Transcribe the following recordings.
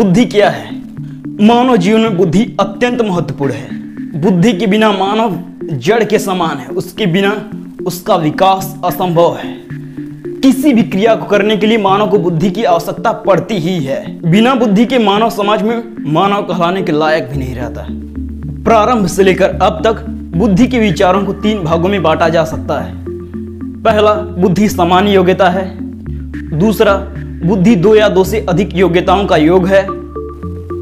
बुद्धि क्या है? मानव जीवन में बुद्धि अत्यंत महत्वपूर्ण है। बुद्धि के बिना मानव जड़ के समान है, उसके बिना उसका विकास असंभव है। किसी भी क्रिया को करने के लिए मानव को बुद्धि की आवश्यकता पड़ती ही है। बिना बुद्धि के मानव समाज में मानव कहलाने के लायक भी नहीं रहता। प्रारंभ से लेकर अब तक बुद्धि के विचारों को 3 भागों में बांटा जा सकता है। पहला, बुद्धि सामान्य योग्यता है। दूसरा, बुद्धि 2 या 2 से अधिक योग्यताओं का योग है।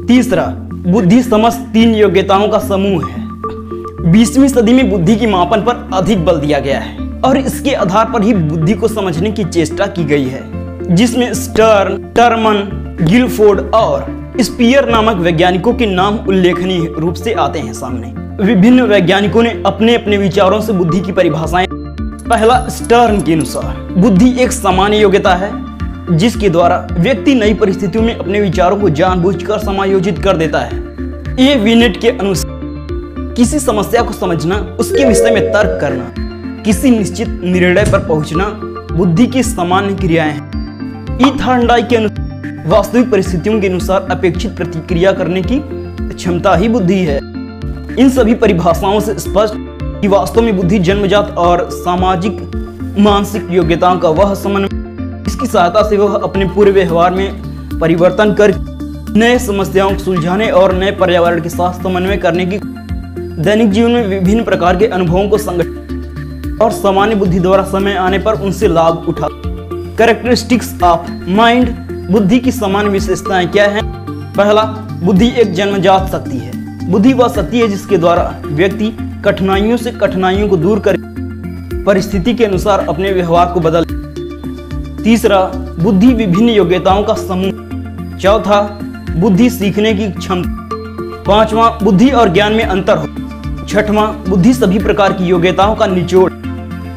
तीसरा, बुद्धि समस्त 3 योग्यताओं का समूह है। 20वीं सदी में बुद्धि की मापन पर अधिक बल दिया गया है और इसके आधार पर ही बुद्धि को समझने की चेष्टा की गई है, जिसमें स्टर्न, टर्मन, गिलफोर्ड और स्पीयर नामक वैज्ञानिकों के नाम उल्लेखनीय रूप से आते हैं सामने। विभिन्न वैज्ञानिकों ने अपने अपने विचारों से बुद्धि की परिभाषाएं। पहला, स्टर्न के अनुसार बुद्धि एक सामान्य योग्यता है जिसके द्वारा व्यक्ति नई परिस्थितियों में अपने विचारों को जानबूझकर समायोजित कर देता है। ये विनेट के अनुसार किसी समस्या को समझना, उसके विषय में तर्क करना, किसी निश्चित निर्णय पर पहुंचना बुद्धि की सामान्य क्रियाएं हैं। ई थॉर्नडाइक के अनुसार वास्तविक परिस्थितियों के अनुसार अपेक्षित प्रतिक्रिया करने की क्षमता ही बुद्धि है। इन सभी परिभाषाओं से स्पष्ट कि वास्तव में बुद्धि जन्मजात और सामाजिक मानसिक योग्यताओं का वह समन्वय, इसकी सहायता से वह अपने पूरे व्यवहार में परिवर्तन कर नए समस्याओं को सुलझाने और नए पर्यावरण के साथ समन्वय करने की, दैनिक जीवन में विभिन्न प्रकार के अनुभवों को संगठित और सामान्य बुद्धि द्वारा समय आने पर उनसे लाभ उठा। कैरेक्टरिस्टिक्स ऑफ माइंड, बुद्धि की सामान्य विशेषताएं क्या हैं? पहला, बुद्धि एक जन्मजात शक्ति है। बुद्धि वह शक्ति है जिसके द्वारा व्यक्ति कठिनाइयों को दूर कर परिस्थिति के अनुसार अपने व्यवहार को बदल। तीसरा, बुद्धि विभिन्न योग्यताओं का समूह। चौथा, बुद्धि सीखने की क्षमता। पांचवा, बुद्धि और ज्ञान में अंतर हो। छठवां, बुद्धि सभी प्रकार की योग्यताओं का निचोड़।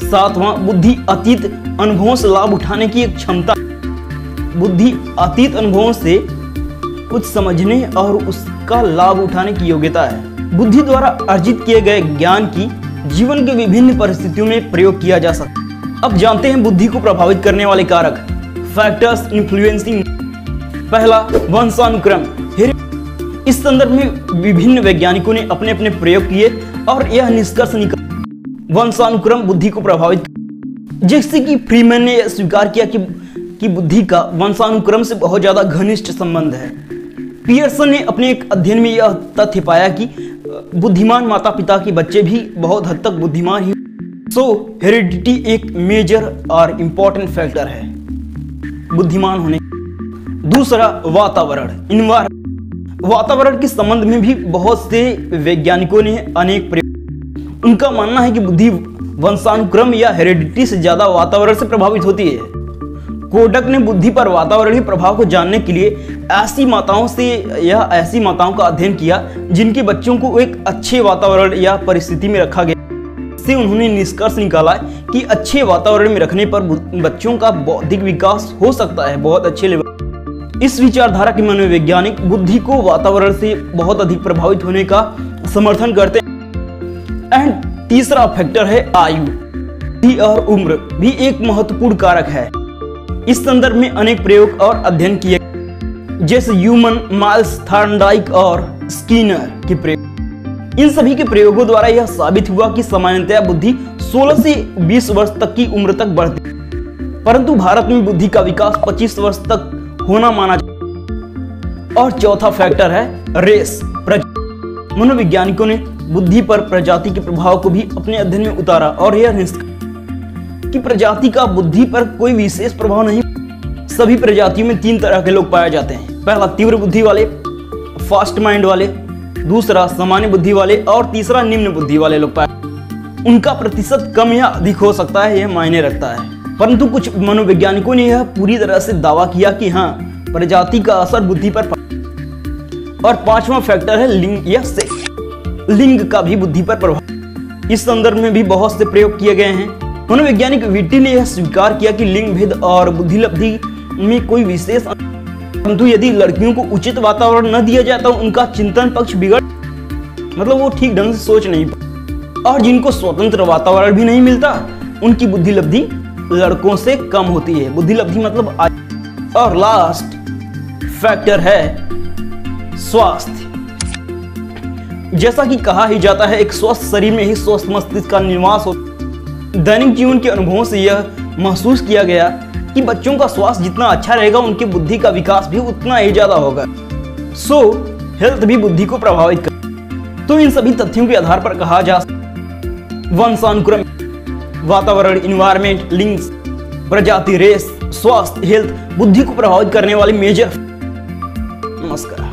सातवां, बुद्धि अतीत अनुभवों से लाभ उठाने की एक क्षमता। बुद्धि अतीत अनुभवों से कुछ समझने और उसका लाभ उठाने की योग्यता है। बुद्धि द्वारा अर्जित किए गए ज्ञान की जीवन के विभिन्न परिस्थितियों में प्रयोग किया जा सकता है। अब जानते हैं बुद्धि को प्रभावित करने वाले कारक, फैक्टर्स इन्फ्लुएंसिंग। पहला, वंशानुक्रम। इस संदर्भ में विभिन्न वैज्ञानिकों ने अपने अपने प्रयोग किए और यह निष्कर्ष निकाला वंशानुक्रम बुद्धि को प्रभावित, जैसे कि फ्रीमैन ने यह स्वीकार किया कि बुद्धि का वंशानुक्रम से बहुत ज्यादा घनिष्ठ संबंध है। पियर्सन ने अपने एक अध्ययन में यह तथ्य पाया कि बुद्धिमान माता पिता के बच्चे भी बहुत हद तक बुद्धिमान ही। सो हेरिडिटी एक मेजर और इंपॉर्टेंट फैक्टर है बुद्धिमान होने। दूसरा, वातावरण। वातावरण के संबंध में भी बहुत से वैज्ञानिकों ने अनेक प्रयोग। उनका मानना है कि बुद्धि वंशानुक्रम या हेरिडिटी से ज्यादा वातावरण से प्रभावित होती है। कोडक ने बुद्धि पर वातावरणीय प्रभाव को जानने के लिए ऐसी माताओं का अध्ययन किया जिनके बच्चों को एक अच्छे वातावरण या परिस्थिति में रखा गया। इससे उन्होंने निष्कर्ष निकाला कि अच्छे वातावरण में रखने पर बच्चों का बौद्धिक विकास हो सकता है बहुत अच्छे लेवल। इस विचारधारा के मनोवैज्ञानिक बुद्धि को वातावरण से बहुत अधिक प्रभावित होने का समर्थन करते हैं। एंड तीसरा फैक्टर है आयु। बुद्धि और उम्र भी एक महत्वपूर्ण कारक है। इस संदर्भ में अनेक प्रयोग और अध्ययन किए, जैसे ह्यूमन, माइल्स, थॉर्नडाइक और स्किनर के प्रयोग। इन सभी के प्रयोगों द्वारा यह साबित हुआ कि सामान्यतया बुद्धि 16 से 20 वर्ष तक की उम्र तक बढ़ती है, परंतु भारत में बुद्धि का विकास 25 वर्ष तक होना माना जाता। और चौथा फैक्टर है रेस, प्रजाति। मनोवैज्ञानिकों ने बुद्धि पर प्रजाति के प्रभाव को भी अपने अध्ययन में उतारा और यह निष्कर्ष कि प्रजाति का बुद्धि पर कोई विशेष प्रभाव नहीं। सभी प्रजातियों में 3 तरह के लोग पाए जाते हैं। पहला, तीव्र बुद्धि वाले, फास्ट माइंड वाले। दूसरा, सामान्य बुद्धि वाले। और तीसरा, निम्न बुद्धि वाले लोग पाए। उनका प्रतिशत कम या अधिक हो सकता है, यह मायने रखता है। परंतु कुछ मनोवैज्ञानिकों ने यह पूरी तरह से दावा किया कि हाँ, प्रजाति का असर बुद्धि पर। और पांचवा फैक्टर है लिंग या सेक्स। लिंग का भी बुद्धि पर प्रभाव। इस संदर्भ में भी बहुत से प्रयोग किए गए हैं। मनोवैज्ञानिक विट्टी ने यह स्वीकार किया कि लिंग भेद और बुद्धिलब्धि में कोई विशेष, परंतु यदि लड़कियों को उचित वातावरण न दिया जाए तो उनका चिंतन पक्ष बिगड़, मतलब वो ठीक ढंग से सोच नहीं पाते। और जिनको स्वतंत्र वातावरण भी नहीं मिलता, उनकी बुद्धिलब्धि लड़कों से कम होती है। बुद्धिलब्धि मतलब। और लास्ट फैक्टर है स्वास्थ्य। जैसा कि कहा ही जाता है, एक स्वस्थ शरीर में ही स्वस्थ मस्तिष्क का निवास होता है। दैनिक जीवन के अनुभवों से यह महसूस किया गया कि बच्चों का स्वास्थ्य जितना अच्छा रहेगा, उनकी बुद्धि का विकास भी उतना ही ज्यादा होगा। सो हेल्थ भी बुद्धि को प्रभावित कर। तो इन सभी तथ्यों के आधार पर कहा जा वंशानुक्रम, वातावरण, इन्वायरमेंट, लिंग्स, प्रजाति, रेस, स्वास्थ्य, हेल्थ बुद्धि को प्रभावित करने वाले मेजर। नमस्कार।